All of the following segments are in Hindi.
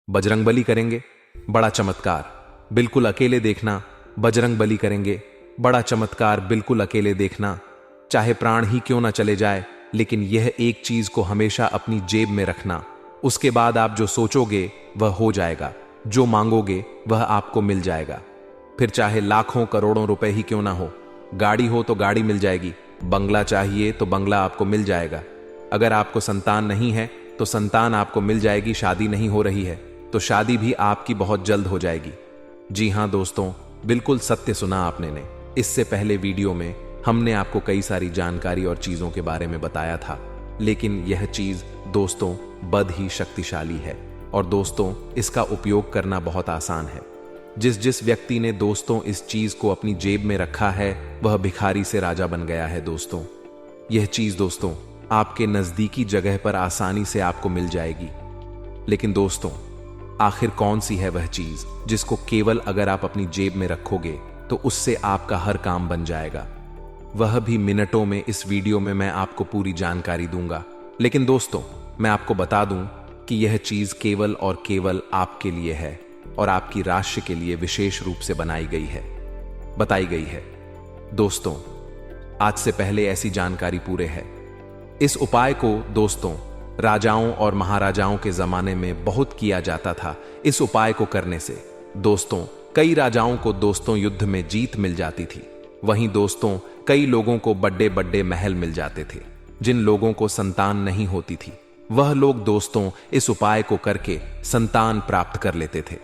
बजरंगबली करेंगे, बड़ा चमत्कार, बिल्कुल अकेले देखना। बजरंगबली करेंगे, बड़ा चमत्कार, बिल्कुल अकेले देखना। चाहे प्राण ही क्यों ना चले जाए, लेकिन यह एक चीज को हमेशा अपनी जेब में रखना। उसके बाद आप जो सोचोगे वह हो जाएगा, जो मांगोगे वह आपको मिल जाएगा। फिर चाहे लाखों करोड़ों रुपए ही क्यों ना हो, गाड़ी हो तो गाड़ी मिल जाएगी, बंगला चाहिए तो बंगला आपको मिल जाएगा। अगर आपको संतान नहीं है तो संतान आपको मिल जाएगी। शादी नहीं हो रही है तो शादी भी आपकी बहुत जल्द हो जाएगी। जी हां दोस्तों, बिल्कुल सत्य सुना आपने ने। इससे पहले वीडियो में हमने आपको कई सारी जानकारी और चीजों के बारे में बताया था, लेकिन यह चीज दोस्तों बद ही शक्तिशाली है और दोस्तों इसका उपयोग करना बहुत आसान है। जिस व्यक्ति ने दोस्तों इस चीज को अपनी जेब में रखा है वह भिखारी से राजा बन गया है दोस्तों। यह चीज दोस्तों आपके नजदीकी जगह पर आसानी से आपको मिल जाएगी। लेकिन दोस्तों आखिर कौन सी है वह चीज जिसको केवल अगर आप अपनी जेब में रखोगे तो उससे आपका हर काम बन जाएगा? वह भी मिनटों में। इस वीडियो में मैं आपको पूरी जानकारी दूंगा, लेकिन दोस्तों मैं आपको बता दूं कि यह चीज केवल और केवल आपके लिए है और आपकी राशि के लिए विशेष रूप से बताई गई है। दोस्तों आज से पहले ऐसी जानकारी पूरे है। इस उपाय को दोस्तों राजाओं और महाराजाओं के जमाने में बहुत किया जाता था। इस उपाय को करने से दोस्तों कई राजाओं को दोस्तों युद्ध में जीत मिल जाती थी। वहीं दोस्तों कई लोगों को बड़े बड़े महल मिल जाते थे। जिन लोगों को संतान नहीं होती थी वह लोग दोस्तों इस उपाय को करके संतान प्राप्त कर लेते थे।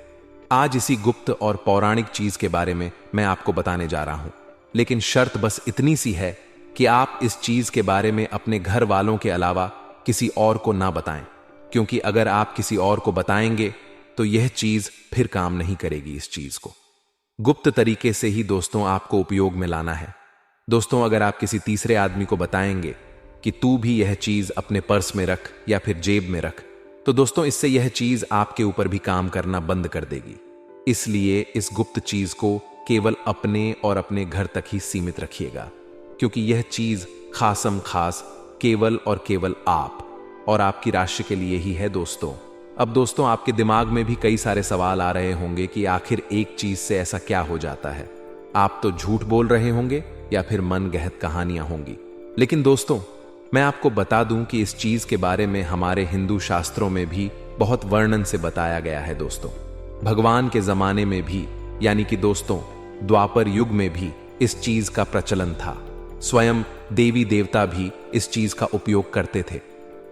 आज इसी गुप्त और पौराणिक चीज के बारे में मैं आपको बताने जा रहा हूं, लेकिन शर्त बस इतनी सी है कि आप इस चीज के बारे में अपने घर वालों के अलावा किसी और को ना बताएं, क्योंकि अगर आप किसी और को बताएंगे तो यह चीज फिर काम नहीं करेगी। इस चीज को गुप्त तरीके से ही दोस्तों आपको उपयोग में लाना है। दोस्तों अगर आप किसी तीसरे आदमी को बताएंगे कि तू भी यह चीज अपने पर्स में रख या फिर जेब में रख, तो दोस्तों इससे यह चीज आपके ऊपर भी काम करना बंद कर देगी। इसलिए इस गुप्त चीज को केवल अपने और अपने घर तक ही सीमित रखिएगा, क्योंकि यह चीज खासम खास केवल और केवल आप और आपकी राशि के लिए ही है दोस्तों। अब दोस्तों आपके दिमाग में भी कई सारे सवाल आ रहे होंगे कि आखिर एक चीज से ऐसा क्या हो जाता है। आप तो झूठ बोल रहे होंगे या फिर मन गहत कहानियां होंगी, लेकिन दोस्तों मैं आपको बता दूं कि इस चीज के बारे में हमारे हिंदू शास्त्रों में भी बहुत वर्णन से बताया गया है दोस्तों। भगवान के जमाने में भी यानी कि दोस्तों द्वापर युग में भी इस चीज का प्रचलन था। स्वयं देवी देवता भी इस चीज का उपयोग करते थे।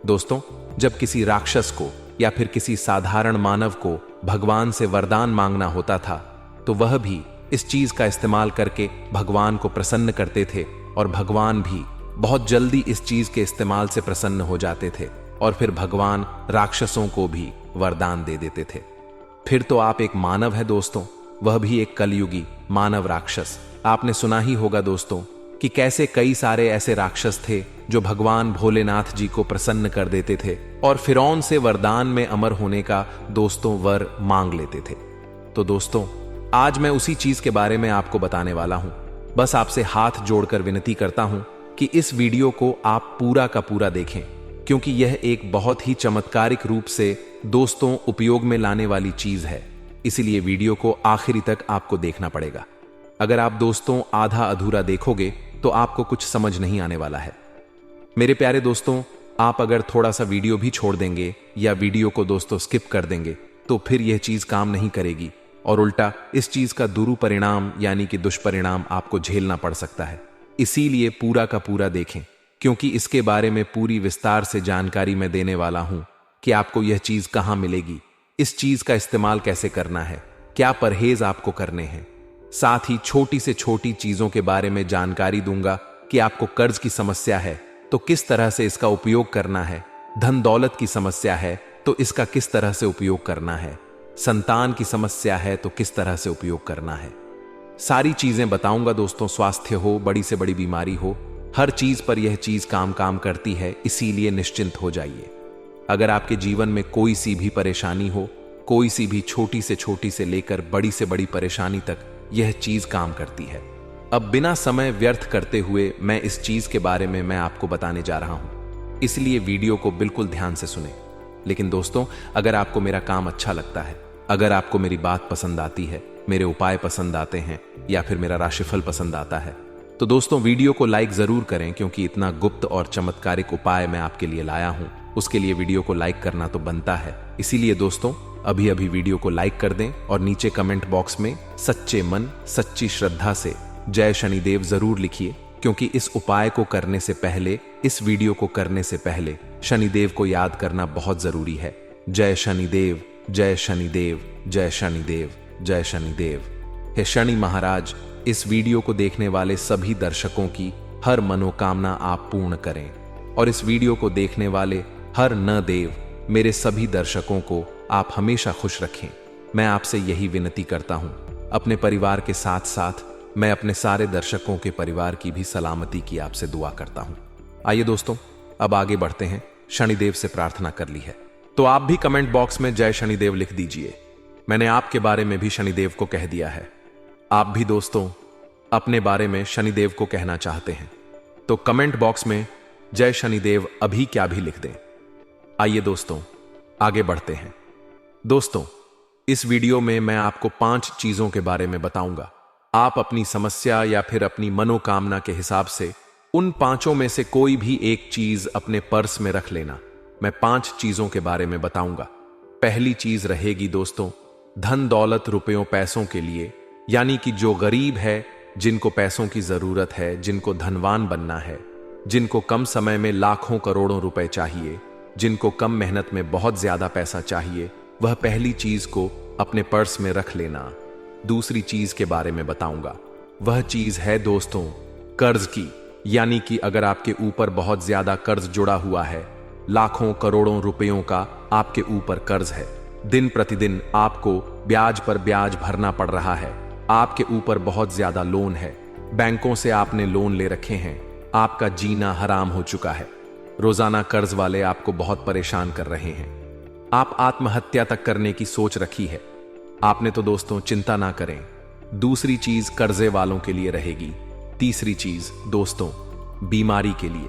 दोस्तों जब किसी राक्षस को या फिर किसी साधारण मानव को भगवान से वरदान मांगना होता था तो वह भी इस चीज का इस्तेमाल करके भगवान को प्रसन्न करते थे और भगवान भी बहुत जल्दी इस चीज के इस्तेमाल से प्रसन्न हो जाते थे और फिर भगवान राक्षसों को भी वरदान दे देते थे। फिर तो आप एक मानव है दोस्तों, वह भी एक कलयुगी मानव राक्षस। आपने सुना ही होगा दोस्तों कि कैसे कई सारे ऐसे राक्षस थे जो भगवान भोलेनाथ जी को प्रसन्न कर देते थे और फिरौन से वरदान में अमर होने का दोस्तों वर मांग लेते थे। तो दोस्तों आज मैं उसी चीज के बारे में आपको बताने वाला हूं। बस आपसे हाथ जोड़कर विनती करता हूं कि इस वीडियो को आप पूरा का पूरा देखें, क्योंकि यह एक बहुत ही चमत्कारिक रूप से दोस्तों उपयोग में लाने वाली चीज है। इसीलिए वीडियो को आखिरी तक आपको देखना पड़ेगा। अगर आप दोस्तों आधा अधूरा देखोगे तो आपको कुछ समझ नहीं आने वाला है। मेरे प्यारे दोस्तों आप अगर थोड़ा सा वीडियो भी छोड़ देंगे या वीडियो को दोस्तों स्किप कर देंगे तो फिर यह चीज काम नहीं करेगी और उल्टा इस चीज का दुरुपरिणाम यानी कि दुष्परिणाम आपको झेलना पड़ सकता है। इसीलिए पूरा का पूरा देखें, क्योंकि इसके बारे में पूरी विस्तार से जानकारी मैं देने वाला हूं कि आपको यह चीज कहां मिलेगी, इस चीज का इस्तेमाल कैसे करना है, क्या परहेज आपको करने हैं। साथ ही छोटी से छोटी चीजों के बारे में जानकारी दूंगा कि आपको कर्ज की समस्या है तो किस तरह से इसका उपयोग करना है, धन दौलत की समस्या है तो इसका किस तरह से उपयोग करना है, संतान की समस्या है तो किस तरह से उपयोग करना है। सारी चीजें बताऊंगा दोस्तों। स्वास्थ्य हो, बड़ी से बड़ी बीमारी हो, हर चीज पर यह चीज काम करती है। इसीलिए निश्चिंत हो जाइए। अगर आपके जीवन में कोई सी भी परेशानी हो, कोई सी भी छोटी से लेकर बड़ी से बड़ी परेशानी तक यह चीज काम करती है। अब बिना समय व्यर्थ करते हुए मैं इस चीज के बारे में मैं आपको बताने जा रहा हूं, इसलिए वीडियो को बिल्कुल ध्यान से सुने। लेकिन दोस्तों, अगर आपको मेरा काम अच्छा लगता है, अगर आपको मेरी बात पसंद आती है, मेरे उपाय पसंद आते हैं या फिर मेरा राशिफल पसंद आता है, तो दोस्तों वीडियो को लाइक जरूर करें, क्योंकि इतना गुप्त और चमत्कारिक उपाय मैं आपके लिए लाया हूं, उसके लिए वीडियो को लाइक करना तो बनता है। इसीलिए दोस्तों, अभी अभी वीडियो को लाइक कर दें और नीचे कमेंट बॉक्स में सच्चे मन सच्ची श्रद्धा से जय शनिदेव जरूर लिखिए, क्योंकि इस उपाय को करने से पहले, इस वीडियो को करने से पहले शनिदेव को याद करना बहुत जरूरी है। जय शनिदेव, जय शनिदेव, जय शनिदेव, जय शनिदेव। हे शनि महाराज, इस वीडियो को देखने वाले सभी दर्शकों की हर मनोकामना आप पूर्ण करें, और इस वीडियो को देखने वाले हर न देव मेरे सभी दर्शकों को आप हमेशा खुश रखें। मैं आपसे यही विनती करता हूं। अपने परिवार के साथ साथ मैं अपने सारे दर्शकों के परिवार की भी सलामती की आपसे दुआ करता हूं। आइए दोस्तों, अब आगे बढ़ते हैं। शनिदेव से प्रार्थना कर ली है तो आप भी कमेंट बॉक्स में जय शनिदेव लिख दीजिए। मैंने आपके बारे में भी शनिदेव को कह दिया है। आप भी दोस्तों अपने बारे में शनिदेव को कहना चाहते हैं तो कमेंट बॉक्स में जय शनिदेव अभी क्या भी लिख दें। आइए दोस्तों, आगे बढ़ते हैं। दोस्तों, इस वीडियो में मैं आपको 5 चीजों के बारे में बताऊंगा। आप अपनी समस्या या फिर अपनी मनोकामना के हिसाब से उन 5 में से कोई भी एक चीज अपने पर्स में रख लेना। मैं 5 चीजों के बारे में बताऊंगा। पहली चीज रहेगी दोस्तों, धन दौलत रुपयों पैसों के लिए, यानी कि जो गरीब है, जिनको पैसों की जरूरत है, जिनको धनवान बनना है, जिनको कम समय में लाखों करोड़ों रुपए चाहिए, जिनको कम मेहनत में बहुत ज्यादा पैसा चाहिए, वह पहली चीज को अपने पर्स में रख लेना। दूसरी चीज के बारे में बताऊंगा। वह चीज है दोस्तों कर्ज की, यानी कि अगर आपके ऊपर बहुत ज्यादा कर्ज जुड़ा हुआ है, लाखों करोड़ों रुपयों का आपके ऊपर कर्ज है, दिन प्रतिदिन आपको ब्याज पर ब्याज भरना पड़ रहा है, आपके ऊपर बहुत ज्यादा लोन है, बैंकों से आपने लोन ले रखे हैं, आपका जीना हराम हो चुका है, रोजाना कर्ज वाले आपको बहुत परेशान कर रहे हैं, आप आत्महत्या तक करने की सोच रखी है आपने, तो दोस्तों चिंता ना करें। दूसरी चीज कर्जे वालों के लिए रहेगी। तीसरी चीज दोस्तों बीमारी के लिए,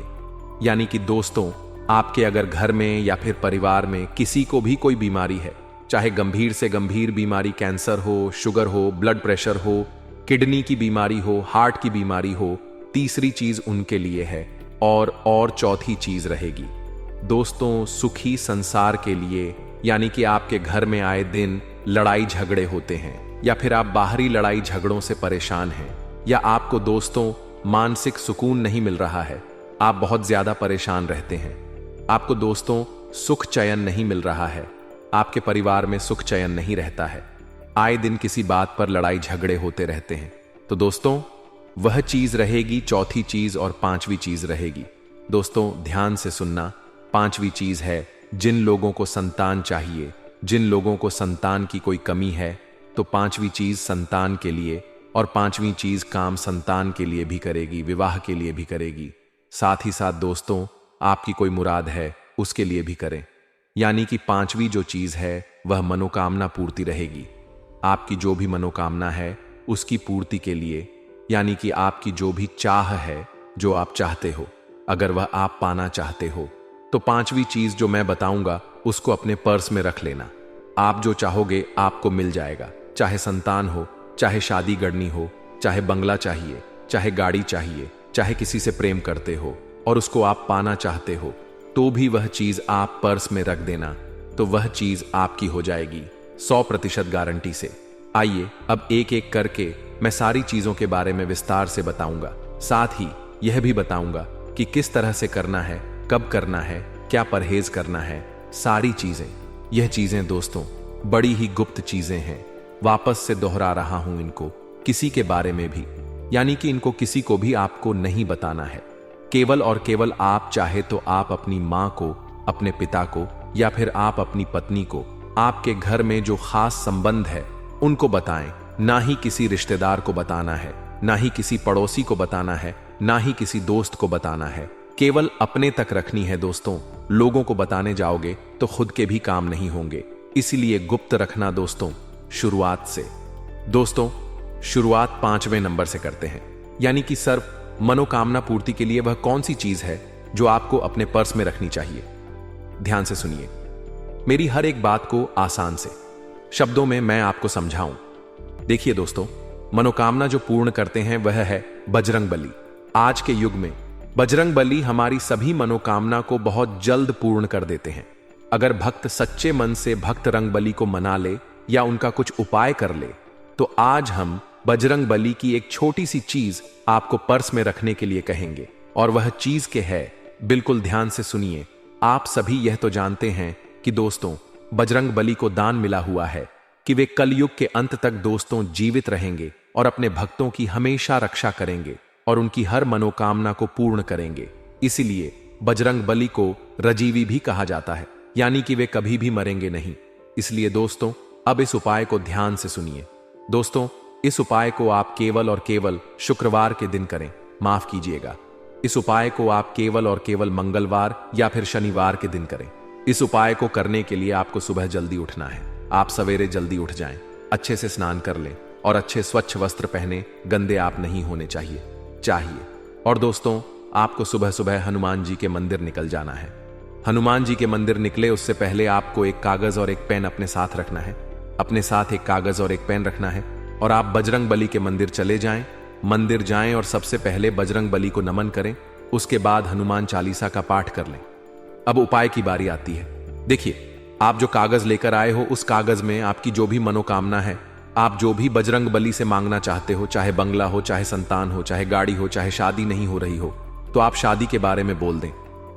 यानी कि दोस्तों आपके अगर घर में या फिर परिवार में किसी को भी कोई बीमारी है, चाहे गंभीर से गंभीर बीमारी, कैंसर हो, शुगर हो, ब्लड प्रेशर हो, किडनी की बीमारी हो, हार्ट की बीमारी हो, तीसरी चीज उनके लिए है। और चौथी चीज रहेगी दोस्तों सुखी संसार के लिए, यानी कि आपके घर में आए दिन लड़ाई झगड़े होते हैं, या फिर आप बाहरी लड़ाई झगड़ों से परेशान हैं, या आपको दोस्तों मानसिक सुकून नहीं मिल रहा है, आप बहुत ज्यादा परेशान रहते हैं, आपको दोस्तों सुख चयन नहीं मिल रहा है, आपके परिवार में सुख चयन नहीं रहता है, आए दिन किसी बात पर लड़ाई झगड़े होते रहते हैं, तो दोस्तों वह चीज रहेगी चौथी चीज, और 5वीं चीज रहेगी दोस्तों ध्यान से सुनना। 5वीं चीज है जिन लोगों को संतान चाहिए, जिन लोगों को संतान की कोई कमी है, तो 5वीं चीज संतान के लिए, और 5वीं चीज काम संतान के लिए भी करेगी, विवाह के लिए भी करेगी। साथ ही साथ दोस्तों आपकी कोई मुराद है उसके लिए भी करें, यानी कि 5वीं जो चीज है वह मनोकामना पूर्ति रहेगी। आपकी जो भी मनोकामना है उसकी पूर्ति के लिए, यानी कि आपकी जो भी चाह है, जो आप चाहते हो, अगर वह आप पाना चाहते हो, तो 5वीं चीज जो मैं बताऊंगा उसको अपने पर्स में रख लेना। आप जो चाहोगे आपको मिल जाएगा, चाहे संतान हो, चाहे शादी गढ़नी हो, चाहे बंगला चाहिए, चाहे गाड़ी चाहिए, चाहे किसी से प्रेम करते हो और उसको आप पाना चाहते हो, तो भी वह चीज आप पर्स में रख देना, तो वह चीज आपकी हो जाएगी 100% गारंटी से। आइए अब एक एक करके मैं सारी चीजों के बारे में विस्तार से बताऊंगा, साथ ही यह भी बताऊंगा कि किस तरह से करना है, कब करना है, क्या परहेज करना है, सारी चीजें। यह चीजें दोस्तों बड़ी ही गुप्त चीजें हैं, वापस से दोहरा रहा हूं इनको, किसी के बारे में भी, यानी कि इनको किसी को भी आपको नहीं बताना है, केवल और केवल आप चाहे तो आप अपनी मां को, अपने पिता को, या फिर आप अपनी पत्नी को, आपके घर में जो खास संबंध है उनको बताएं, ना ही किसी रिश्तेदार को बताना है, ना ही किसी पड़ोसी को बताना है, ना ही किसी दोस्त को बताना है, केवल अपने तक रखनी है दोस्तों। लोगों को बताने जाओगे तो खुद के भी काम नहीं होंगे, इसलिए गुप्त रखना दोस्तों शुरुआत से। दोस्तों शुरुआत 5वें नंबर से करते हैं, यानी कि सिर्फ मनोकामना पूर्ति के लिए वह कौन सी चीज है जो आपको अपने पर्स में रखनी चाहिए। ध्यान से सुनिए। मेरी हर एक बात को आसान से शब्दों में मैं आपको समझाऊं। देखिए दोस्तों, मनोकामना जो पूर्ण करते हैं वह है बजरंग बली। आज के युग में बजरंग बली हमारी सभी मनोकामना को बहुत जल्द पूर्ण कर देते हैं। अगर भक्त सच्चे मन से भक्त रंग बली को मना ले या उनका कुछ उपाय कर ले, तो आज हम बजरंग बली की एक छोटी सी चीज आपको पर्स में रखने के लिए कहेंगे। और वह चीज के है, बिल्कुल ध्यान से सुनिए। आप सभी यह तो जानते हैं कि दोस्तों, बजरंग बली को दान मिला हुआ है कि वे कलयुग के अंत तक दोस्तों जीवित रहेंगे और अपने भक्तों की हमेशा रक्षा करेंगे और उनकी हर मनोकामना को पूर्ण करेंगे। इसीलिए बजरंग बली को रजीवी भी कहा जाता है, यानी कि वे कभी भी मरेंगे नहीं। इसलिए दोस्तों, अब इस उपाय को ध्यान से सुनिए। दोस्तों, इस उपाय को आप केवल और केवल शुक्रवार के दिन करें। माफ कीजिएगा, इस उपाय को आप केवल और केवल मंगलवार या फिर शनिवार के दिन करें। इस उपाय को करने के लिए आपको सुबह जल्दी उठना है। आप सवेरे जल्दी उठ जाएं, अच्छे से स्नान कर लें और अच्छे स्वच्छ वस्त्र पहने। गंदे आप नहीं होने चाहिए। और दोस्तों, आपको सुबह सुबह हनुमान जी के मंदिर निकल जाना है। हनुमान जी के मंदिर निकले उससे पहले आपको एक कागज और एक पेन अपने साथ रखना है। अपने साथ एक कागज और एक पेन रखना है और आप बजरंग बली के मंदिर चले जाएं। मंदिर जाएं और सबसे पहले बजरंग बली को नमन करें। उसके बाद हनुमान चालीसा का पाठ कर लें। अब उपाय की बारी आती है। देखिए, आप जो कागज लेकर आए हो, उस कागज में आपकी जो भी मनोकामना है, आप जो भी बजरंग बली से मांगना चाहते हो, चाहे बंगला हो, चाहे संतान हो, चाहे गाड़ी हो, चाहे शादी नहीं हो रही हो तो आप शादी के बारे में बोल दें।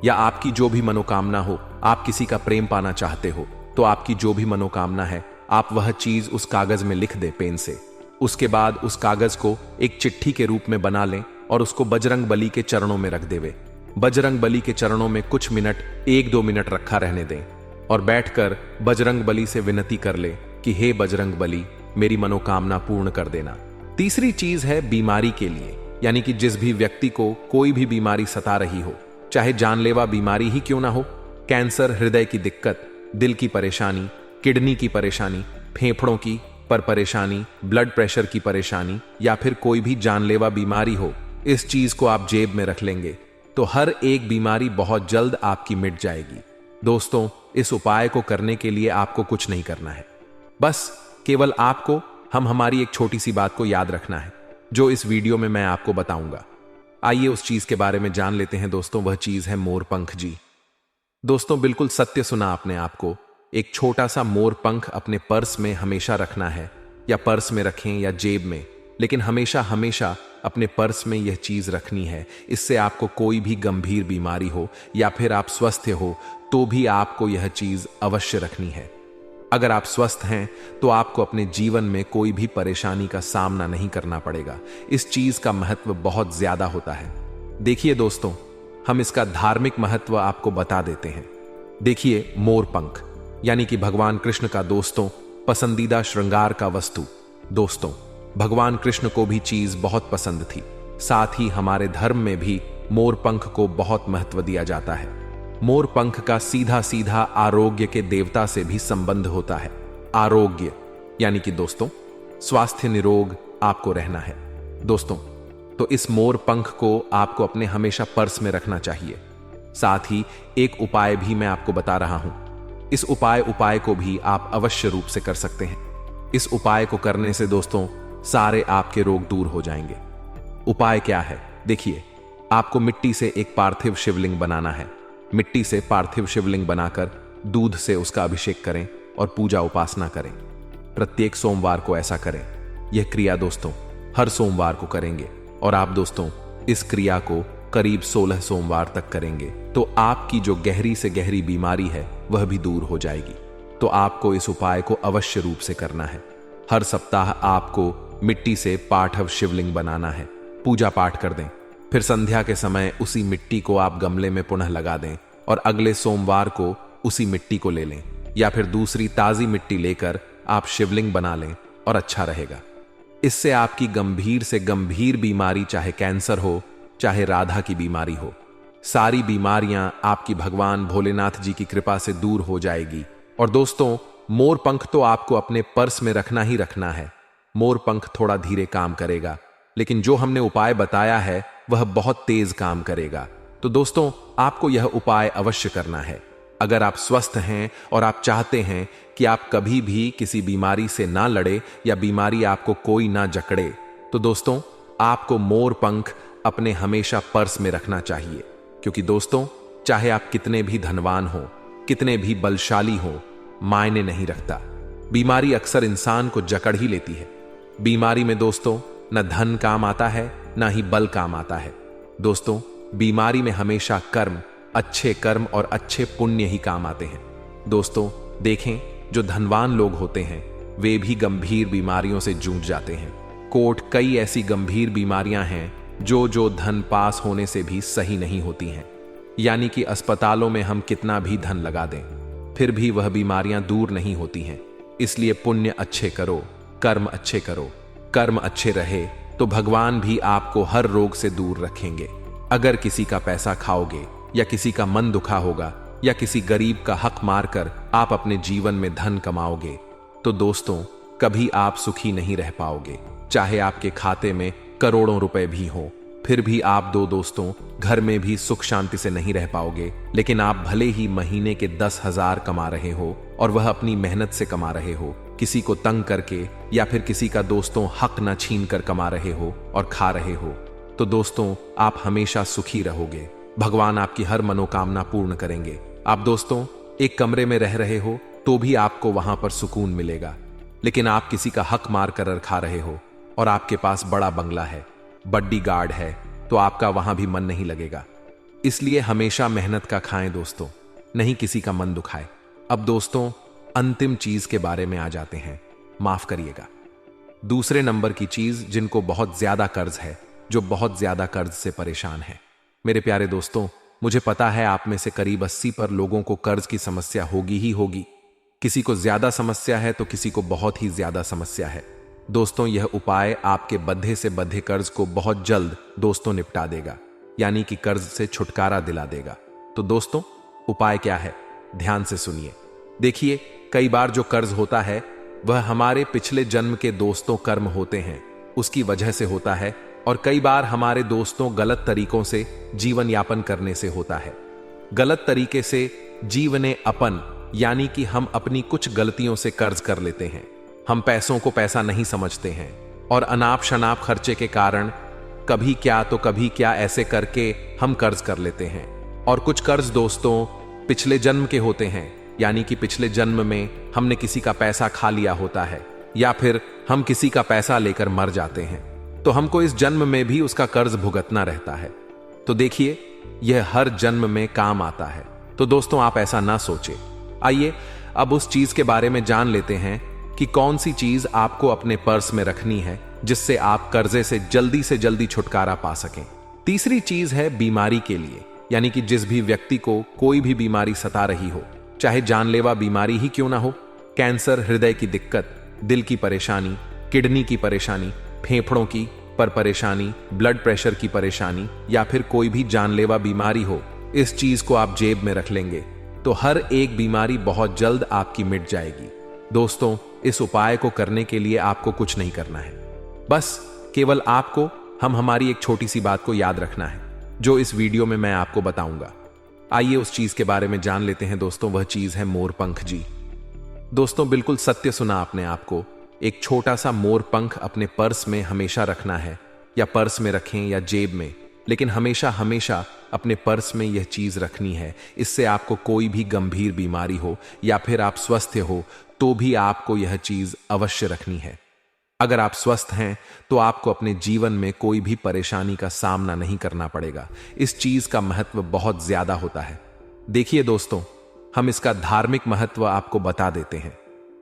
या आपकी जो भी मनोकामना हो, आप किसी का प्रेम पाना चाहते हो तो आपकी जो भी मनोकामना है, आप वह चीज उस कागज में लिख दें पेन से। उसके बाद उस कागज को एक चिट्ठी के रूप में बना लें और उसको बजरंग बली के चरणों में रख देवे। बजरंग बली के चरणों में कुछ मिनट, 1-2 मिनट रखा रहने दें और बैठकर बजरंग बली से विनती कर ले कि हे बजरंग बली, मेरी मनोकामना पूर्ण कर देना। तीसरी चीज है बीमारी के लिए, यानी कि जिस भी व्यक्ति को कोई भी बीमारी सता रही हो, चाहे जानलेवा बीमारी ही क्यों ना हो, कैंसर, हृदय की दिक्कत, दिल की परेशानी, किडनी की परेशानी, फेफड़ों की परेशानी, ब्लड प्रेशर की परेशानी या फिर कोई भी जानलेवा बीमारी हो, इस चीज को आप जेब में रख लेंगे तो हर एक बीमारी बहुत जल्द आपकी मिट जाएगी। दोस्तों, इस उपाय को करने के लिए आपको कुछ नहीं करना है। बस केवल आपको हमारी एक छोटी सी बात को याद रखना है, जो इस वीडियो में मैं आपको बताऊंगा। आइए उस चीज के बारे में जान लेते हैं दोस्तों। वह चीज है मोर पंख जी। दोस्तों, बिल्कुल सत्य सुना आपने। आपको एक छोटा सा मोर पंख अपने पर्स में हमेशा रखना है, या पर्स में रखें या जेब में, लेकिन हमेशा हमेशा अपने पर्स में यह चीज रखनी है। इससे आपको कोई भी गंभीर बीमारी हो या फिर आप स्वस्थ हो तो भी आपको यह चीज अवश्य रखनी है। अगर आप स्वस्थ हैं तो आपको अपने जीवन में कोई भी परेशानी का सामना नहीं करना पड़ेगा। इस चीज का महत्व बहुत ज्यादा होता है। देखिए दोस्तों, हम इसका धार्मिक महत्व आपको बता देते हैं। देखिए, मोर पंख यानी कि भगवान कृष्ण का दोस्तों पसंदीदा श्रृंगार का वस्तु। दोस्तों, भगवान कृष्ण को भी चीज बहुत पसंद थी। साथ ही हमारे धर्म में भी मोर पंख को बहुत महत्व दिया जाता है। मोर पंख का सीधा सीधा आरोग्य के देवता से भी संबंध होता है। आरोग्य यानी कि दोस्तों स्वास्थ्य, निरोग आपको रहना है। दोस्तों, तो इस मोर पंख को आपको अपने हमेशा पर्स में रखना चाहिए। साथ ही एक उपाय भी मैं आपको बता रहा हूं। इस उपाय को भी आप अवश्य रूप से कर सकते हैं। इस उपाय को करने से दोस्तों सारे आपके रोग दूर हो जाएंगे। उपाय क्या है? देखिए, आपको मिट्टी से एक पार्थिव शिवलिंग बनाना है। मिट्टी से पार्थिव शिवलिंग बनाकर दूध से उसका अभिषेक करें और पूजा उपासना करें। प्रत्येक सोमवार को ऐसा करें। यह क्रिया दोस्तों हर सोमवार को करेंगे और आप दोस्तों इस क्रिया को करीब 16 सोमवार तक करेंगे तो आपकी जो गहरी से गहरी बीमारी है वह भी दूर हो जाएगी। तो आपको इस उपाय को अवश्य रूप से करना है। हर सप्ताह आपको मिट्टी से पार्थिव शिवलिंग बनाना है, पूजा पाठ कर दें, फिर संध्या के समय उसी मिट्टी को आप गमले में पुनः लगा दें और अगले सोमवार को उसी मिट्टी को ले लें या फिर दूसरी ताजी मिट्टी लेकर आप शिवलिंग बना लें और अच्छा रहेगा। इससे आपकी गंभीर से गंभीर बीमारी, चाहे कैंसर हो, चाहे राधा की बीमारी हो, सारी बीमारियां आपकी भगवान भोलेनाथ जी की कृपा से दूर हो जाएगी। और दोस्तों, मोर पंख तो आपको अपने पर्स में रखना ही रखना है। मोर पंख थोड़ा धीरे काम करेगा, लेकिन जो हमने उपाय बताया है वह बहुत तेज काम करेगा। तो दोस्तों, आपको यह उपाय अवश्य करना है। अगर आप स्वस्थ हैं और आप चाहते हैं कि आप कभी भी किसी बीमारी से ना लड़े या बीमारी आपको कोई ना जकड़े, तो दोस्तों आपको मोर पंख अपने हमेशा पर्स में रखना चाहिए। क्योंकि दोस्तों चाहे आप कितने भी धनवान हो, कितने भी बलशाली हो, मायने नहीं रखता। बीमारी अक्सर इंसान को जकड़ ही लेती है। बीमारी में दोस्तों न धन काम आता है, ना ही बल काम आता है। दोस्तों बीमारी में हमेशा कर्म, अच्छे कर्म और अच्छे पुण्य ही काम आते हैं। दोस्तों देखें, जो धनवान लोग होते हैं वे भी गंभीर बीमारियों से जूझ जाते हैं। कई ऐसी गंभीर बीमारियां हैं जो धन पास होने से भी सही नहीं होती हैं। यानी कि अस्पतालों में हम कितना भी धन लगा दें, फिर भी वह बीमारियां दूर नहीं होती हैं। इसलिए पुण्य अच्छे करो, कर्म अच्छे करो। कर्म अच्छे रहे तो भगवान भी आपको हर रोग से दूर रखेंगे। अगर किसी का पैसा खाओगे या किसी का मन दुखा होगा या किसी गरीब का हक मारकर आप अपने जीवन में धन कमाओगे, तो दोस्तों कभी आप सुखी नहीं रह पाओगे। चाहे आपके खाते में करोड़ों रुपए भी हो, फिर भी आप दोस्तों घर में भी सुख शांति से नहीं रह पाओगे। लेकिन आप भले ही महीने के 10,000 कमा रहे हो और वह अपनी मेहनत से कमा रहे हो, किसी को तंग करके या फिर किसी का दोस्तों हक न छीन कर कमा रहे हो और खा रहे हो, तो दोस्तों आप हमेशा सुखी रहोगे। भगवान आपकी हर मनोकामना पूर्ण करेंगे। आप दोस्तों एक कमरे में रह रहे हो तो भी आपको वहां पर सुकून मिलेगा। लेकिन आप किसी का हक मार कर खा रहे हो और आपके पास बड़ा बंगला है, बड्डी गार्ड है, तो आपका वहां भी मन नहीं लगेगा। इसलिए हमेशा मेहनत का खाएं दोस्तों, नहीं किसी का मन दुखाए। अब दोस्तों अंतिम चीज के बारे में आ जाते हैं, माफ करिएगा। दूसरे नंबर की चीज जिनको बहुत ज्यादा कर्ज है, जो बहुत ज्यादा कर्ज से परेशान है। मेरे प्यारे दोस्तों, मुझे पता है आप में से करीब 80 पर लोगों को कर्ज की समस्या होगी ही होगी। किसी को ज्यादा समस्या है तो किसी को बहुत ही ज्यादा समस्या है। दोस्तों यह उपाय आपके बद्धे से बद्धे कर्ज को बहुत जल्द दोस्तों निपटा देगा, यानी कि कर्ज से छुटकारा दिला देगा। तो दोस्तों उपाय क्या है, ध्यान से सुनिए। देखिए, कई बार जो कर्ज होता है वह हमारे पिछले जन्म के दोस्तों कर्म होते हैं, उसकी वजह से होता है। और कई बार हमारे दोस्तों गलत तरीकों से जीवन यापन करने से होता है। गलत तरीके से जीवने अपन, यानी कि हम अपनी कुछ गलतियों से कर्ज कर लेते हैं। हम पैसों को पैसा नहीं समझते हैं और अनाप शनाप खर्चे के कारण कभी क्या तो कभी क्या ऐसे करके हम कर्ज कर लेते हैं। और कुछ कर्ज दोस्तों पिछले जन्म के होते हैं, यानी कि पिछले जन्म में हमने किसी का पैसा खा लिया होता है या फिर हम किसी का पैसा लेकर मर जाते हैं, तो हमको इस जन्म में भी उसका कर्ज भुगतना रहता है। तो देखिए, यह हर जन्म में काम आता है। तो दोस्तों आप ऐसा ना सोचे। आइए अब उस चीज के बारे में जान लेते हैं कि कौन सी चीज आपको अपने पर्स में रखनी है जिससे आप कर्जे से जल्दी छुटकारा पा सकें। तीसरी चीज है बीमारी के लिए, यानी कि जिस भी व्यक्ति को कोई भी बीमारी सता रही हो, चाहे जानलेवा बीमारी ही क्यों ना हो, कैंसर, हृदय की दिक्कत, दिल की परेशानी, किडनी की परेशानी, फेफड़ों की परेशानी, ब्लड प्रेशर की परेशानी या फिर कोई भी जानलेवा बीमारी हो, इस चीज को आप जेब में रख लेंगे तो हर एक बीमारी बहुत जल्द आपकी मिट जाएगी। दोस्तों इस उपाय को करने के लिए आपको कुछ नहीं करना है, बस केवल आपको हमारी एक छोटी सी बात को याद रखना है जो इस वीडियो में मैं आपको बताऊंगा। आइए उस चीज के बारे में जान लेते हैं दोस्तों। वह चीज है मोर पंख जी। दोस्तों बिल्कुल सत्य सुना आपने। आपको एक छोटा सा मोर पंख अपने पर्स में हमेशा रखना है, या पर्स में रखें या जेब में, लेकिन हमेशा अपने पर्स में यह चीज रखनी है। इससे आपको कोई भी गंभीर बीमारी हो या फिर आप स्वस्थ हो तो भी आपको यह चीज अवश्य रखनी है। अगर आप स्वस्थ हैं तो आपको अपने जीवन में कोई भी परेशानी का सामना नहीं करना पड़ेगा। इस चीज का महत्व बहुत ज्यादा होता है। देखिए दोस्तों, हम इसका धार्मिक महत्व आपको बता देते हैं।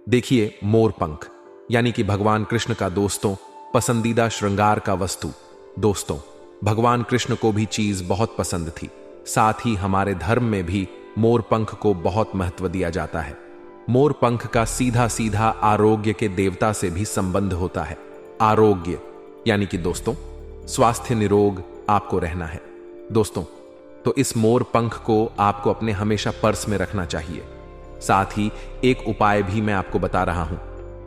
देखिए, मोर पंख यानी कि भगवान कृष्ण का दोस्तों पसंदीदा श्रृंगार का वस्तु। दोस्तों भगवान कृष्ण को भी चीज बहुत पसंद थी। साथ ही हमारे धर्म में भी मोर पंख को बहुत महत्व दिया जाता है। मोर पंख का सीधा आरोग्य के देवता से भी संबंध होता है। आरोग्य यानी कि दोस्तों स्वास्थ्य, निरोग आपको रहना है। दोस्तों तो इस मोर पंख को आपको अपने हमेशा पर्स में रखना चाहिए। साथ ही एक उपाय भी मैं आपको बता रहा हूं।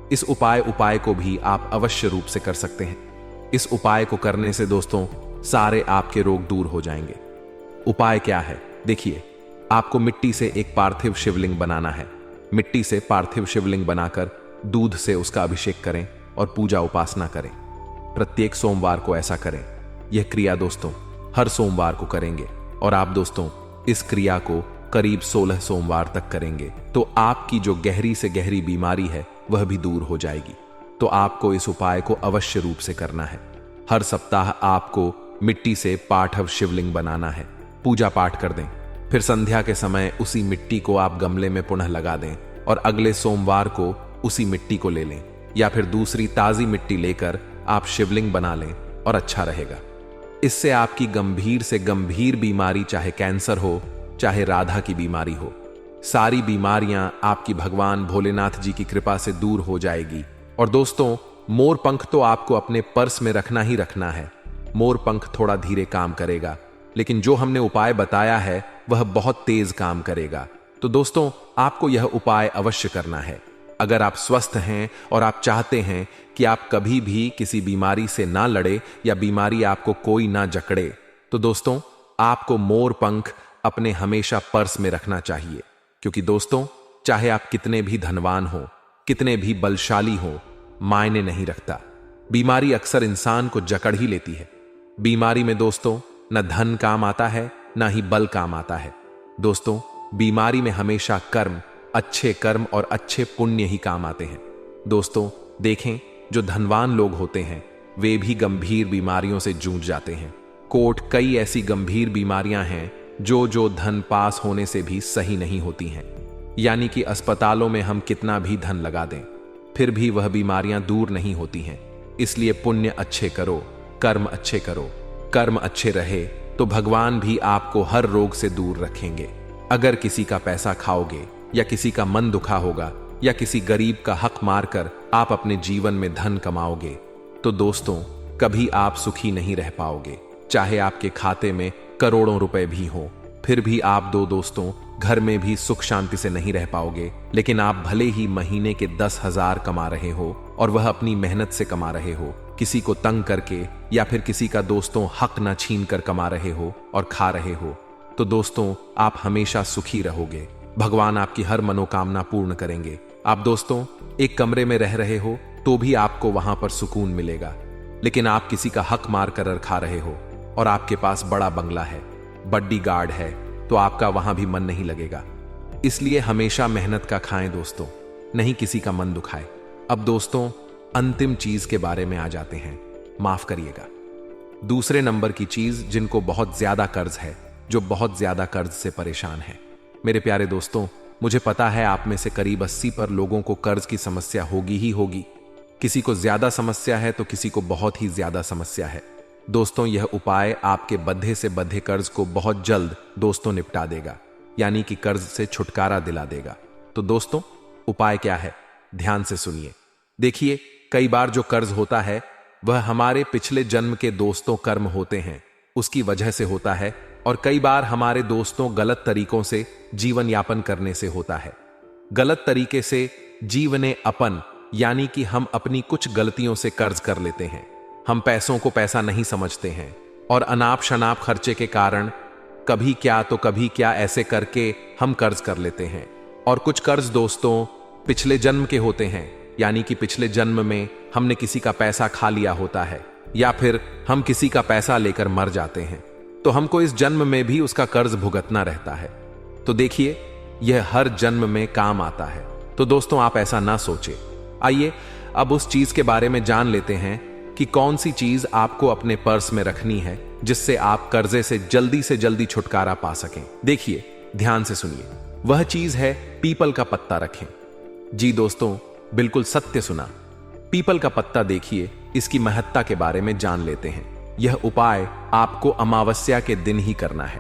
इस उपाय को भी आप अवश्य रूप से कर सकते हैं। इस उपाय को करने से दोस्तों सारे आपके रोग दूर हो जाएंगे। उपाय क्या है? देखिए, आपको मिट्टी से एक पार्थिव शिवलिंग बनाना है। मिट्टी से पार्थिव शिवलिंग बनाकर दूध से उसका अभिषेक करें और पूजा उपासना करें। प्रत्येक सोमवार को ऐसा करें। यह क्रिया दोस्तों हर सोमवार को करेंगे और आप दोस्तों इस क्रिया को करीब 16 सोमवार तक करेंगे तो आपकी जो गहरी से गहरी बीमारी है वह भी दूर हो जाएगी। तो आपको इस उपाय को अवश्य रूप से करना है। हर सप्ताह आपको मिट्टी से पार्थिव शिवलिंग बनाना है, पूजा पाठ कर दें, फिर संध्या के समय उसी मिट्टी को आप गमले में पुनः लगा दें और अगले सोमवार को उसी मिट्टी को ले लें या फिर दूसरी ताजी मिट्टी लेकर आप शिवलिंग बना लें और अच्छा रहेगा। इससे आपकी गंभीर से गंभीर बीमारी, चाहे कैंसर हो चाहे राधा की बीमारी हो, सारी बीमारियां आपकी भगवान भोलेनाथ जी की कृपा से दूर हो जाएगी। और दोस्तों मोर पंख तो आपको अपने पर्स में रखना ही रखना है। मोर पंख थोड़ा धीरे काम करेगा, लेकिन जो हमने उपाय बताया है वह बहुत तेज काम करेगा। तो दोस्तों आपको यह उपाय अवश्य करना है। अगर आप स्वस्थ हैं और आप चाहते हैं कि आप कभी भी किसी बीमारी से ना लड़े या बीमारी आपको कोई ना जकड़े, तो दोस्तों आपको मोर पंख अपने हमेशा पर्स में रखना चाहिए। क्योंकि दोस्तों चाहे आप कितने भी धनवान हो, कितने भी बलशाली हो, मायने नहीं रखता। बीमारी अक्सर इंसान को जकड़ ही लेती है। बीमारी में दोस्तों न धन काम आता है ना ही बल काम आता है। दोस्तों बीमारी में हमेशा कर्म, अच्छे कर्म और अच्छे पुण्य ही काम आते हैं। दोस्तों देखें जो धनवान लोग होते हैं वे भी गंभीर बीमारियों से जूझ जाते हैं। कई ऐसी गंभीर बीमारियां हैं जो धन पास होने से भी सही नहीं होती हैं। यानी कि अस्पतालों में हम कितना भी धन लगा दें फिर भी वह बीमारियां दूर नहीं होती हैं। इसलिए पुण्य अच्छे करो, कर्म अच्छे करो। कर्म अच्छे रहे तो भगवान भी आपको हर रोग से दूर रखेंगे। अगर किसी का पैसा खाओगे या किसी का मन दुखा होगा या किसी गरीब का हक मारकर आप अपने जीवन में धन कमाओगे तो दोस्तों कभी आप सुखी नहीं रह पाओगे। चाहे आपके खाते में करोड़ों रुपए भी हो फिर भी आप दोस्तों घर में भी सुख शांति से नहीं रह पाओगे। लेकिन आप भले ही महीने के 10,000 कमा रहे हो और वह अपनी मेहनत से कमा रहे हो, किसी को तंग करके या फिर किसी का दोस्तों हक न छीन कर कमा रहे हो और खा रहे हो, तो दोस्तों आप हमेशा सुखी रहोगे। भगवान आपकी हर मनोकामना पूर्ण करेंगे। आप दोस्तों एक कमरे में रह रहे हो तो भी आपको वहां पर सुकून मिलेगा। लेकिन आप किसी का हक मार कर खा रहे हो और आपके पास बड़ा बंगला है, बॉडी गार्ड है, तो आपका वहां भी मन नहीं लगेगा। इसलिए हमेशा मेहनत का खाएं दोस्तों, नहीं किसी का मन दुखाए। अब दोस्तों अंतिम चीज के बारे में आ जाते हैं, माफ करिएगा। दूसरे नंबर की चीज जिनको बहुत ज्यादा कर्ज है, जो बहुत ज्यादा कर्ज से परेशान है। मेरे प्यारे दोस्तों मुझे पता है आप में से करीब 80 पर लोगों को कर्ज की समस्या होगी ही होगी। किसी को ज्यादा समस्या है तो किसी को बहुत ही ज्यादा समस्या है। दोस्तों यह उपाय आपके बंधे से बंधे कर्ज को बहुत जल्द दोस्तों निपटा देगा, यानी कि कर्ज से छुटकारा दिला देगा। तो दोस्तों उपाय क्या है, ध्यान से सुनिए। देखिए कई बार जो कर्ज होता है वह हमारे पिछले जन्म के दोस्तों कर्म होते हैं, उसकी वजह से होता है। और कई बार हमारे दोस्तों गलत तरीकों से जीवन यापन करने से होता है। गलत तरीके से जीवने अपन, यानी कि हम अपनी कुछ गलतियों से कर्ज कर लेते हैं। हम पैसों को पैसा नहीं समझते हैं और अनाप शनाप खर्चे के कारण कभी क्या तो कभी क्या ऐसे करके हम कर्ज कर लेते हैं। और कुछ कर्ज दोस्तों पिछले जन्म के होते हैं, यानी कि पिछले जन्म में हमने किसी का पैसा खा लिया होता है या फिर हम किसी का पैसा लेकर मर जाते हैं, तो हमको इस जन्म में भी उसका कर्ज भुगतना रहता है। तो देखिए यह हर जन्म में काम आता है। तो दोस्तों आप ऐसा ना सोचे। आइए अब उस चीज के बारे में जान लेते हैं कि कौन सी चीज आपको अपने पर्स में रखनी है जिससे आप कर्जे से जल्दी छुटकारा पा सकें। देखिए ध्यान से सुनिए, वह चीज है पीपल का पत्ता रखें। जी दोस्तों बिल्कुल सत्य सुना, पीपल का पत्ता। देखिए इसकी महत्ता के बारे में जान लेते हैं। यह उपाय आपको अमावस्या के दिन ही करना है।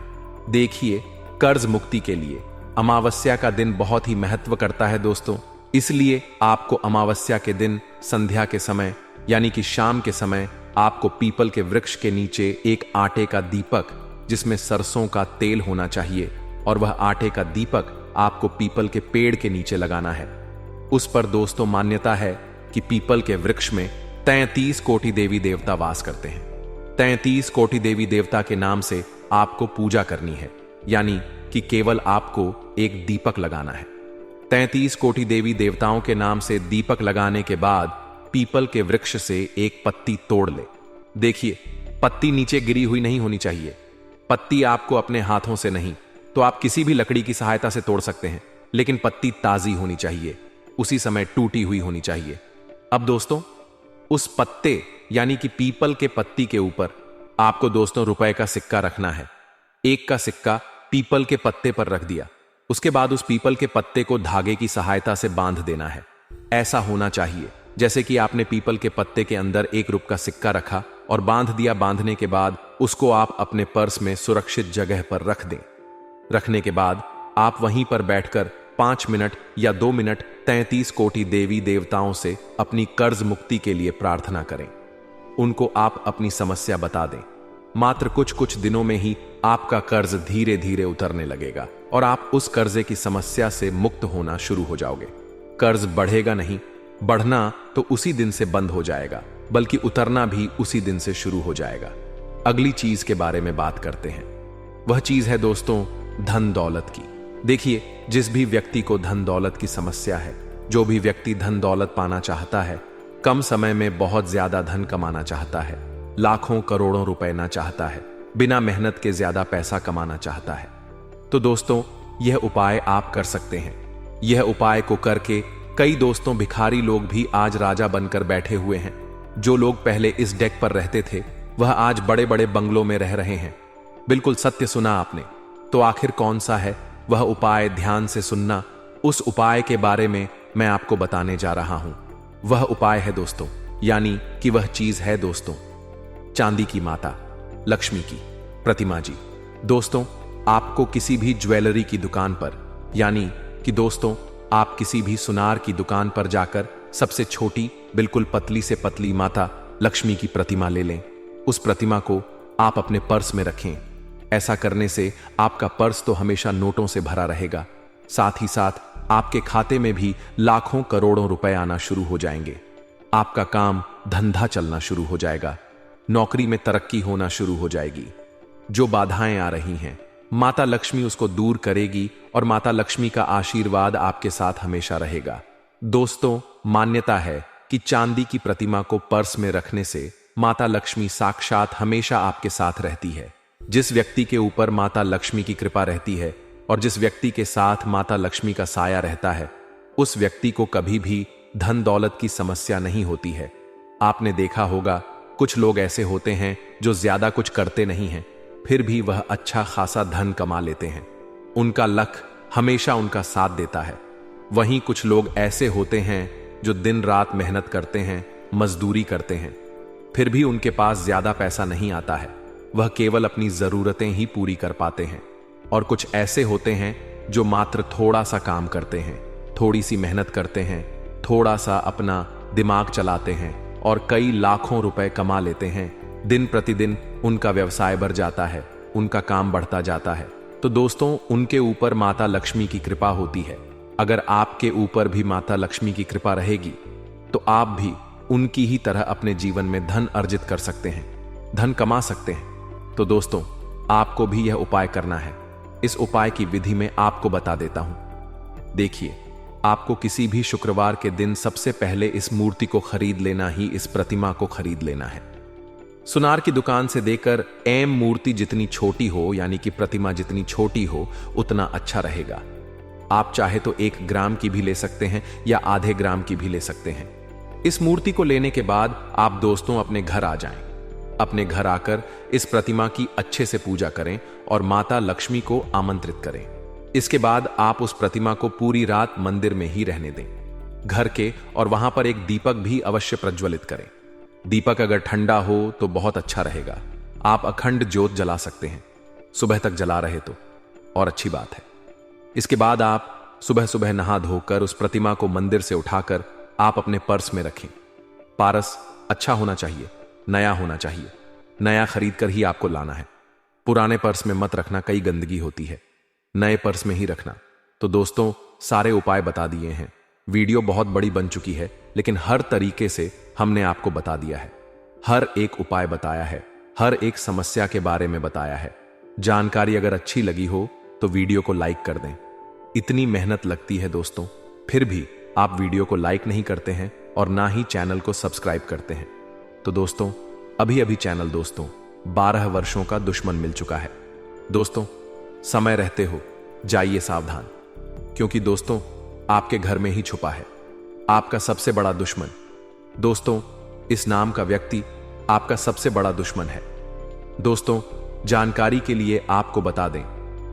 देखिए कर्ज मुक्ति के लिए अमावस्या का दिन बहुत ही महत्व करता है दोस्तों। इसलिए आपको अमावस्या के दिन संध्या के समय, यानी कि शाम के समय, आपको पीपल के वृक्ष के नीचे एक आटे का दीपक जिसमें सरसों का तेल होना चाहिए, और वह आटे का दीपक आपको पीपल के पेड़ के नीचे लगाना है। उस पर दोस्तों मान्यता है कि पीपल के वृक्ष में 33 कोटि देवी देवता वास करते हैं। 33 कोटि देवी देवता के नाम से आपको पूजा करनी है, यानी कि केवल आपको एक दीपक लगाना है। 33 कोटि देवी देवताओं के नाम से दीपक लगाने के बाद पीपल के वृक्ष से एक पत्ती तोड़ ले। देखिए, पत्ती नीचे गिरी हुई नहीं होनी चाहिए। पत्ती आपको अपने हाथों से नहीं तो आप किसी भी लकड़ी की सहायता से तोड़ सकते हैं, लेकिन पत्ती ताजी होनी चाहिए, उसी समय टूटी हुई होनी चाहिए। अब दोस्तों, उस पत्ते यानी कि पीपल के पत्ती के ऊपर आपको दोस्तों रुपए का सिक्का रखना है। एक का सिक्का पीपल के पत्ते पर रख दिया। उसके बाद उस पीपल के पत्ते को धागे की सहायता से बांध देना है। ऐसा होना चाहिए जैसे कि आपने पीपल के पत्ते के अंदर ₹1 का सिक्का रखा और बांध दिया। बांधने के बाद उसको आप अपने पर्स में सुरक्षित जगह पर रख दें। रखने के बाद आप वहीं पर बैठकर 5 मिनट या 2 मिनट 33 कोटि देवी देवताओं से अपनी कर्ज मुक्ति के लिए प्रार्थना करें। उनको आप अपनी समस्या बता दें। मात्र कुछ दिनों में ही आपका कर्ज धीरे धीरे उतरने लगेगा और आप उस कर्जे की समस्या से मुक्त होना शुरू हो जाओगे। कर्ज बढ़ेगा नहीं, बढ़ना तो उसी दिन से बंद हो जाएगा, बल्कि उतरना भी उसी दिन से शुरू हो जाएगा। अगली चीज के बारे में बात करते हैं। वह चीज है दोस्तों धन दौलत की। देखिए, जिस भी व्यक्ति को धन दौलत की समस्या है, जो भी व्यक्ति धन दौलत पाना चाहता है, कम समय में बहुत ज्यादा धन कमाना चाहता है, लाखों करोड़ों रुपए ना चाहता है, बिना मेहनत के ज्यादा पैसा कमाना चाहता है, तो दोस्तों यह उपाय आप कर सकते हैं। यह उपाय को करके कई दोस्तों भिखारी लोग भी आज राजा बनकर बैठे हुए हैं। जो लोग पहले इस डेक पर रहते थे वह आज बड़े बड़े बंगलों में रह रहे हैं। बिल्कुल सत्य सुना आपने। तो आखिर कौन सा है वह उपाय, ध्यान से सुनना। उस उपाय के बारे में मैं आपको बताने जा रहा हूं। वह उपाय है दोस्तों, यानी कि वह चीज है दोस्तों चांदी की माता लक्ष्मी की प्रतिमा जी। दोस्तों, आपको किसी भी ज्वेलरी की दुकान पर, यानी कि दोस्तों आप किसी भी सुनार की दुकान पर जाकर सबसे छोटी, बिल्कुल पतली से पतली माता लक्ष्मी की प्रतिमा ले लें। उस प्रतिमा को आप अपने पर्स में रखें। ऐसा करने से आपका पर्स तो हमेशा नोटों से भरा रहेगा, साथ ही साथ आपके खाते में भी लाखों करोड़ों रुपए आना शुरू हो जाएंगे। आपका काम धंधा चलना शुरू हो जाएगा, नौकरी में तरक्की होना शुरू हो जाएगी। जो बाधाएं आ रही हैं, माता लक्ष्मी उसको दूर करेगी और माता लक्ष्मी का आशीर्वाद आपके साथ हमेशा रहेगा। दोस्तों, मान्यता है कि चांदी की प्रतिमा को पर्स में रखने से माता लक्ष्मी साक्षात हमेशा आपके साथ रहती है। जिस व्यक्ति के ऊपर माता लक्ष्मी की कृपा रहती है और जिस व्यक्ति के साथ माता लक्ष्मी का साया रहता है, उस व्यक्ति को कभी भी धन दौलत की समस्या नहीं होती है। आपने देखा होगा, कुछ लोग ऐसे होते हैं जो ज्यादा कुछ करते नहीं हैं, फिर भी वह अच्छा खासा धन कमा लेते हैं। उनका लक हमेशा उनका साथ देता है। वहीं कुछ लोग ऐसे होते हैं जो दिन रात मेहनत करते हैं, मजदूरी करते हैं, फिर भी उनके पास ज्यादा पैसा नहीं आता है। वह केवल अपनी जरूरतें ही पूरी कर पाते हैं। और कुछ ऐसे होते हैं जो मात्र थोड़ा सा काम करते हैं, थोड़ी सी मेहनत करते हैं, थोड़ा सा अपना दिमाग चलाते हैं और कई लाखों रुपए कमा लेते हैं। दिन प्रतिदिन उनका व्यवसाय बढ़ जाता है, उनका काम बढ़ता जाता है। तो दोस्तों, उनके ऊपर माता लक्ष्मी की कृपा होती है। अगर आपके ऊपर भी माता लक्ष्मी की कृपा रहेगी तो आप भी उनकी ही तरह अपने जीवन में धन अर्जित कर सकते हैं, धन कमा सकते हैं। तो दोस्तों, आपको भी यह उपाय करना है। इस उपाय की विधि में आपको बता देता हूं। देखिए, आपको किसी भी शुक्रवार के दिन सबसे पहले इस मूर्ति को खरीद लेना ही, इस प्रतिमा को खरीद लेना है। सुनार की दुकान से देकर एम मूर्ति जितनी छोटी हो, यानी कि प्रतिमा जितनी छोटी हो, उतना अच्छा रहेगा। आप चाहे तो 1 ग्राम की भी ले सकते हैं या आधे ग्राम की भी ले सकते हैं। इस मूर्ति को लेने के बाद आप दोस्तों अपने घर आ जाएं। अपने घर आकर इस प्रतिमा की अच्छे से पूजा करें और माता लक्ष्मी को आमंत्रित करें। इसके बाद आप उस प्रतिमा को पूरी रात मंदिर में ही रहने दें घर के, और वहां पर एक दीपक भी अवश्य प्रज्वलित करें। दीपक अगर ठंडा हो तो बहुत अच्छा रहेगा। आप अखंड ज्योत जला सकते हैं, सुबह तक जला रहे तो और अच्छी बात है। इसके बाद आप सुबह सुबह नहा धोकर उस प्रतिमा को मंदिर से उठाकर आप अपने पर्स में रखें। पारस अच्छा होना चाहिए, नया होना चाहिए। नया खरीद कर ही आपको लाना है। पुराने पर्स में मत रखना, कई गंदगी होती है। नए पर्स में ही रखना। तो दोस्तों, सारे उपाय बता दिए हैं। वीडियो बहुत बड़ी बन चुकी है, लेकिन हर तरीके से हमने आपको बता दिया है। हर एक उपाय बताया है, हर एक समस्या के बारे में बताया है। जानकारी अगर अच्छी लगी हो तो वीडियो को लाइक कर दें। इतनी मेहनत लगती है दोस्तों, फिर भी आप वीडियो को लाइक नहीं करते हैं और ना ही चैनल को सब्सक्राइब करते हैं। तो दोस्तों, अभी अभी चैनल दोस्तों 12 वर्षों का दुश्मन मिल चुका है। दोस्तों, समय रहते हो जाइए सावधान, क्योंकि दोस्तों आपके घर में ही छुपा है आपका सबसे बड़ा दुश्मन। दोस्तों, इस नाम का व्यक्ति आपका सबसे बड़ा दुश्मन है। दोस्तों, जानकारी के लिए आपको बता दें,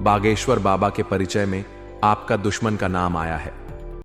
बागेश्वर बाबा के परिचय में आपका दुश्मन का नाम आया है।